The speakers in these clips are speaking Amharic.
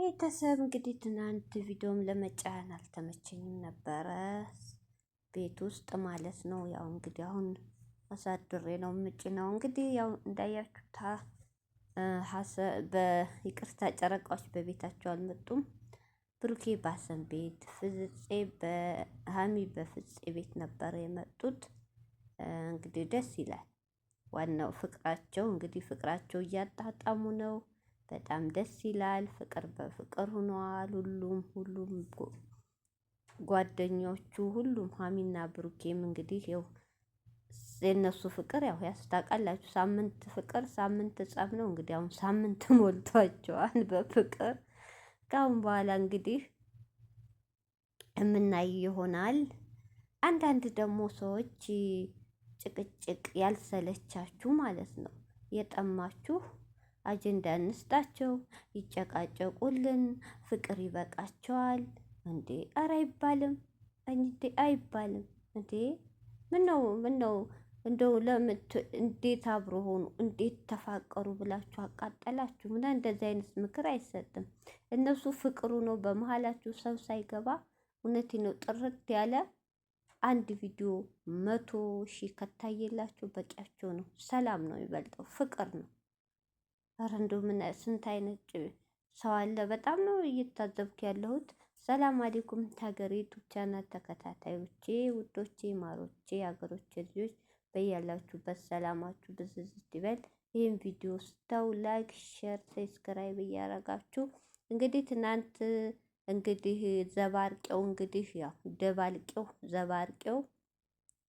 ቤተሰብ እንግዲህ ትናንት ቪዲዮም ለመጫን አልተመቸኝም ነበረ፣ ቤት ውስጥ ማለት ነው። ያው እንግዲህ አሁን አሳድሬ ነው የምጭነው። እንግዲህ ያው እንዳያችሁታ በይቅርታ ጨረቃዎች በቤታቸው አልመጡም። ብሩኬ ባሰን ቤት፣ ፍፄ በሀሚ በፍፄ ቤት ነበር የመጡት። እንግዲህ ደስ ይላል። ዋናው ፍቅራቸው እንግዲህ ፍቅራቸው እያጣጣሙ ነው። በጣም ደስ ይላል። ፍቅር በፍቅር ሆኗል። ሁሉም ጓደኞቹ ሁሉም ሀሚና ብሩኬም እንግዲህ ያው የነሱ ፍቅር ያው ያስታውቃላችሁ። ሳምንት ፍቅር ሳምንት ጸብ ነው። እንግዲህ አሁን ሳምንት ሞልቷቸዋል በፍቅር። ከአሁን በኋላ እንግዲህ የምናይ ይሆናል። አንዳንድ ደግሞ ሰዎች ጭቅጭቅ ያልሰለቻችሁ ማለት ነው የጠማችሁ አጀንዳ እንስጣቸው፣ ይጨቃጨቁልን፣ ፍቅር ይበቃቸዋል። እንዴ ኧረ አይባልም እንዴ አይባልም እንዴ። ምነው እንደው እንዴት አብሮ ሆኑ እንዴት ተፋቀሩ ብላችሁ አቃጠላችሁ? እንደዚህ አይነት ምክር አይሰጥም። እነሱ ፍቅሩ ነው በመሀላችሁ ሰው ሳይገባ። እውነቴ ነው ጥርት ያለ አንድ ቪዲዮ 100,000 ከታየላችሁ በቂያቸው ነው። ሰላም ነው የሚበልጠው፣ ፍቅር ነው። ኧረ እንደው ስንት አይነት ሰው አለ። በጣም ነው እየታዘብኩ ያለሁት። ሰላም አለይኩም ሀገሬ ዩቱብ ቻናል ተከታታዮቼ፣ ውዶቼ፣ ማሮቼ፣ ሀገሮቼ ልጆች በያላችሁበት ሰላማችሁ ብዝዝት ይበል። ይህን ቪዲዮ ስታው ላይክ፣ ሼር፣ ሰብስክራይብ እያረጋችሁ እንግዲህ ትናንት እንግዲህ ዘባርቄው እንግዲህ ያው ደባልቄው ዘባርቄው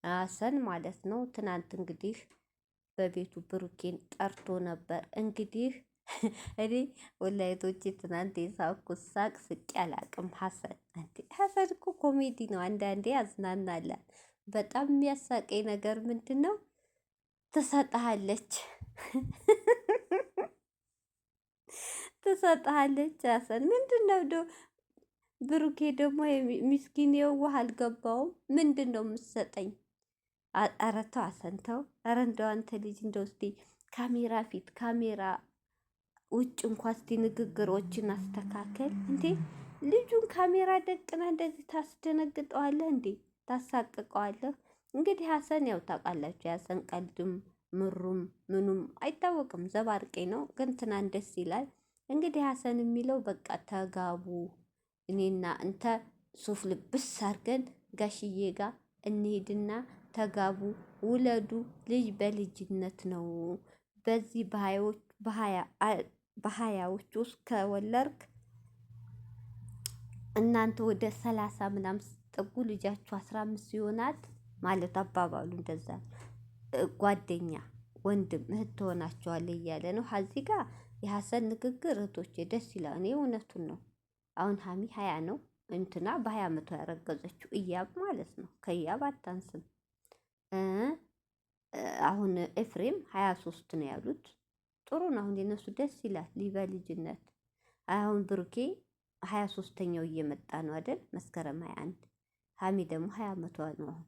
አሰን ማለት ነው። ትናንት እንግዲህ በቤቱ ብሩኬን ጠርቶ ነበር። እንግዲህ እኔ ወላይቶቼ ትናንት የሳኩት ሳቅ ስቄ አላቅም። ሀሰን እኮ ኮሜዲ ነው፣ አንዳንዴ ያዝናናላል። በጣም የሚያሳቀኝ ነገር ምንድን ነው? ትሰጥሃለች ትሰጥሃለች። ሀሰን ምንድን ነው ብሩኬ ደግሞ ምስኪን የዋህ አልገባውም። ምንድን ነው የምትሰጠኝ? ኧረ ተው አሰንተው። ኧረ እንደው አንተ ልጅ እንደው እስቲ ካሜራ ፊት ካሜራ ውጭ እንኳ እስቲ ንግግሮችን አስተካከል እንዴ። ልጁን ካሜራ ደቅና እንደዚህ ታስደነግጠዋለህ እንዴ? ታሳቅቀዋለህ? እንግዲህ ሀሰን ያው ታውቃላችሁ፣ የሀሰን ቀልድም ምሩም ምኑም አይታወቅም። ዘባርቄ ነው ግን ትናንት ደስ ይላል። እንግዲህ ሀሰን የሚለው በቃ ተጋቡ፣ እኔና እንተ ሱፍ ልብስ አድርገን ጋሽዬ ጋር እንሄድና ተጋቡ፣ ውለዱ። ልጅ በልጅነት ነው። በዚህ በሀያዎች ውስጥ ከወለድክ እናንተ ወደ 30 ምናምን ስትጠጉ ልጃችሁ 15 ይሆናት ማለት አባባሉ እንደዛ። ጓደኛ ወንድም እህት ትሆናቸዋለህ እያለ ነው። እዚህ ጋር የሀሰን ንግግር እህቶቼ ደስ ይላል። እኔ እውነቱን ነው። አሁን ሀሚ 20 ነው እንትና በ20 ዓመቷ ያረገዘችው እያብ ማለት ነው። ከእያብ አታንስም። አሁን ኤፍሬም 23 ነው ያሉት። ጥሩ ነው። አሁን የነሱ ደስ ይላል። በልጅነት አሁን ብሩኬ 23ኛው እየመጣ ነው አይደል? መስከረም 21። ሀሚ ደግሞ 20 ዓመቷ ነው አሁን።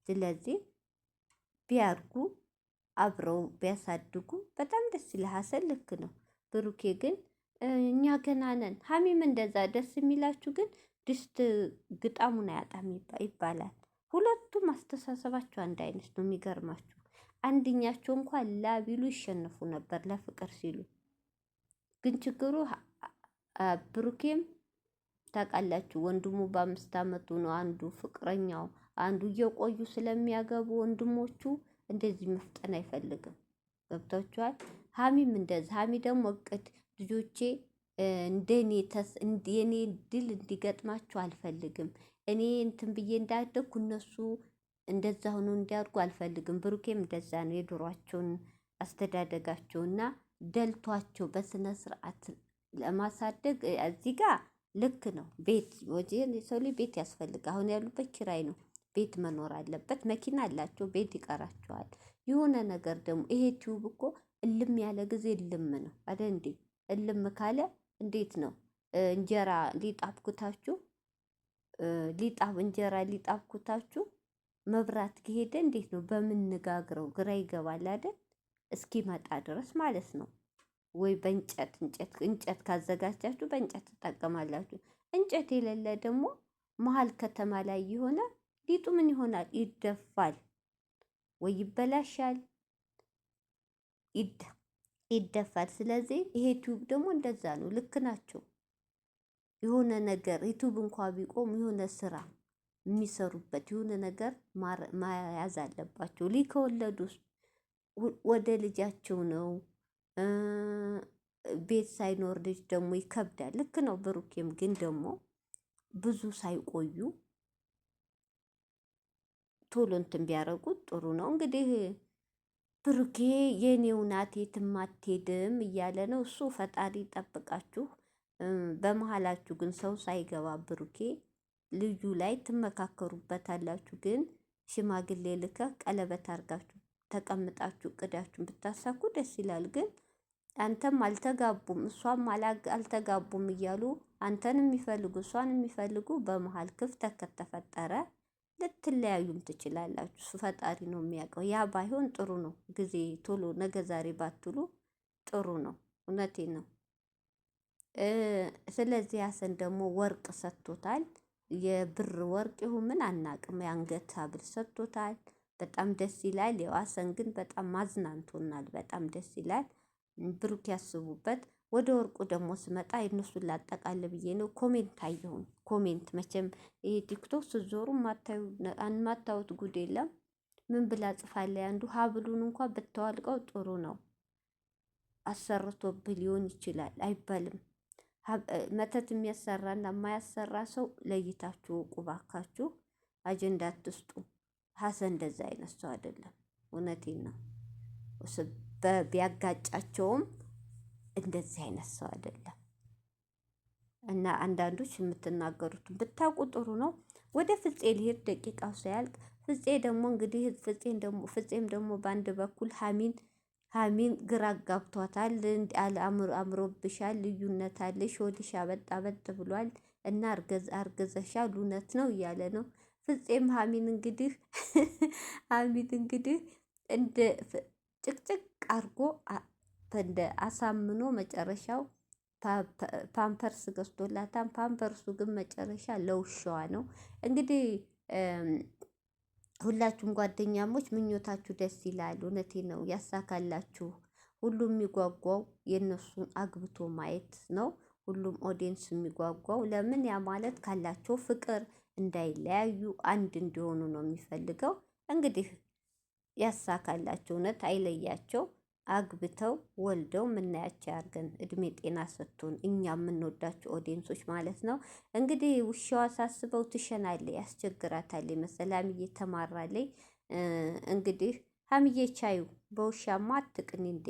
ስለዚህ ቢያርጉ አብረው ቢያሳድጉ በጣም ደስ ይላል። ሀሰን ልክ ነው። ብሩኬ ግን እኛ ገና ነን። ሀሚም እንደዛ ደስ የሚላችሁ ግን ድስት ግጣሙን አያጣም ይባላል። ሁለቱም አስተሳሰባቸው አንድ አይነት ነው። የሚገርማችሁ አንድኛቸው እንኳን ላቢሉ ይሸነፉ ነበር ለፍቅር ሲሉ። ግን ችግሩ ብሩኬም ታውቃላችሁ ወንድሙ በ5 ዓመቱ ነው አንዱ ፍቅረኛው አንዱ እየቆዩ ስለሚያገቡ ወንድሞቹ እንደዚህ መፍጠን አይፈልግም። ገብቷችኋል? ሀሚም እንደዚህ። ሀሚ ደግሞ እቅድ ልጆቼ የኔ ድል እንዲገጥማችሁ አልፈልግም። እኔ እንትን ብዬ እንዳደግኩ እነሱ እንደዛ ሆኖ እንዲያድጉ አልፈልግም። ብሩኬም እንደዛ ነው። የድሯቸውን አስተዳደጋቸውና ደልቷቸው በስነ ስርዓት ለማሳደግ እዚህ ጋር ልክ ነው። ቤት የሰው ልጅ ቤት ያስፈልግ። አሁን ያሉበት ኪራይ ነው። ቤት መኖር አለበት። መኪና አላቸው፣ ቤት ይቀራቸዋል። የሆነ ነገር ደግሞ ይሄ ቲዩብ እኮ እልም ያለ ጊዜ እልም ነው አይደል እንዴ? እልም ካለ እንዴት ነው? እንጀራ ሊጣብኩታችሁ እንጀራ ሊጣብኩታችሁ መብራት ከሄደ እንዴት ነው በምንጋግረው? ግራ ይገባል አይደል? እስኪመጣ ድረስ ማለት ነው። ወይ እንጨት ካዘጋጃችሁ በእንጨት ትጠቀማላችሁ። እንጨት የሌለ ደግሞ መሀል ከተማ ላይ የሆነ ሊጡ ምን ይሆናል? ይደፋል ወይ ይበላሻል፣ ይደፋል። ስለዚህ ይሄ ዩቲዩብ ደግሞ እንደዛ ነው። ልክ ናቸው። የሆነ ነገር ዩቲዩብ እንኳ ቢቆም የሆነ ስራ የሚሰሩበት የሆነ ነገር መያዝ አለባቸው። ልጅ ከወለዱ ወደ ልጃቸው ነው። ቤት ሳይኖር ልጅ ደግሞ ይከብዳል። ልክ ነው። ብሩኬም ግን ደግሞ ብዙ ሳይቆዩ ቶሎ እንትን ቢያደርጉት ጥሩ ነው። እንግዲህ ብሩኬ የኔው ናት የትም አትሄድም እያለ ነው እሱ። ፈጣሪ ይጠብቃችሁ። በመሀላችሁ ግን ሰው ሳይገባ ብሩኬ ልጁ ላይ ትመካከሩበታላችሁ። ግን ሽማግሌ ልከ ቀለበት አድርጋችሁ ተቀምጣችሁ እቅዳችሁን ብታሳኩ ደስ ይላል። ግን አንተም አልተጋቡም እሷም አልተጋቡም እያሉ አንተን የሚፈልጉ እሷን የሚፈልጉ በመሀል ክፍተት ከተፈጠረ ልትለያዩም ትችላላችሁ። እሱ ፈጣሪ ነው የሚያውቀው። ያ ባይሆን ጥሩ ነው። ጊዜ ቶሎ ነገ ዛሬ ባትሉ ጥሩ ነው። እውነቴን ነው። ስለዚህ ያሰን ደግሞ ወርቅ ሰጥቶታል። የብር ወርቅ ይሁን ምን አናቅም። የአንገት ሀብል ሰጥቶታል። በጣም ደስ ይላል። የዋሰን ግን በጣም ማዝናንቶናል። በጣም ደስ ይላል። ብሩክ ያስቡበት። ወደ ወርቁ ደግሞ ስመጣ የእነሱን ላጠቃል ብዬ ነው። ኮሜንት አየሁኝ። ኮሜንት መቼም ይሄ ቲክቶክ ስትዞሩ ማታዩት ጉድ የለም። ምን ብላ ጽፋለች? አንዱ ሀብሉን እንኳ ብታዋልቀው ጥሩ ነው፣ አሰርቶብህ ሊሆን ይችላል አይባልም። መተት የሚያሰራና የማያሰራ ሰው ለይታችሁ እወቁ ባካችሁ። አጀንዳ አትስጡ። ሀሰን እንደዛ አይነት ሰው አይደለም። እውነቴን ነው። ቢያጋጫቸውም እንደዚህ አይነት ሰው አይደለም። እና አንዳንዶች የምትናገሩትን ብታውቁ ጥሩ ነው። ወደ ፍፄ ሊሄድ ደቂቃው ሳያልቅ ፍፄ ደግሞ እንግዲህ ፍፄም ደግሞ በአንድ በኩል ሀሚን ግራ አጋብቷታል። አምሮብሻል፣ ልዩነት አለሽ፣ ሆድሽ አበጥ አበጥ ብሏል እና አርገዘሻል፣ እውነት ነው እያለ ነው። ፍፄም ሀሚን እንግዲህ እንደ ጭቅጭቅ አርጎ እንደ አሳምኖ መጨረሻው ፓምፐርስ ገዝቶላታል። ፓምፐርሱ ግን መጨረሻ ለውሻዋ ነው። እንግዲህ ሁላችሁም ጓደኛሞች ምኞታችሁ ደስ ይላል። እውነቴ ነው። ያሳካላችሁ። ሁሉም የሚጓጓው የእነሱን አግብቶ ማየት ነው። ሁሉም ኦዲየንስ የሚጓጓው ለምን? ያ ማለት ካላቸው ፍቅር እንዳይለያዩ አንድ እንዲሆኑ ነው የሚፈልገው። እንግዲህ ያሳካላቸው። እውነት አይለያቸው። አግብተው ወልደው የምናያቸው ያርገን። እድሜ ጤና ሰጥቶን እኛ የምንወዳቸው ኦዲየንሶች ማለት ነው። እንግዲህ ውሻዋ ሳስበው ትሸናለች፣ ያስቸግራታል መሰል። ሀሚዬ ተማራለች። እንግዲህ ሀሚዬ ቻዩ በውሻማ አትቅን እንዴ!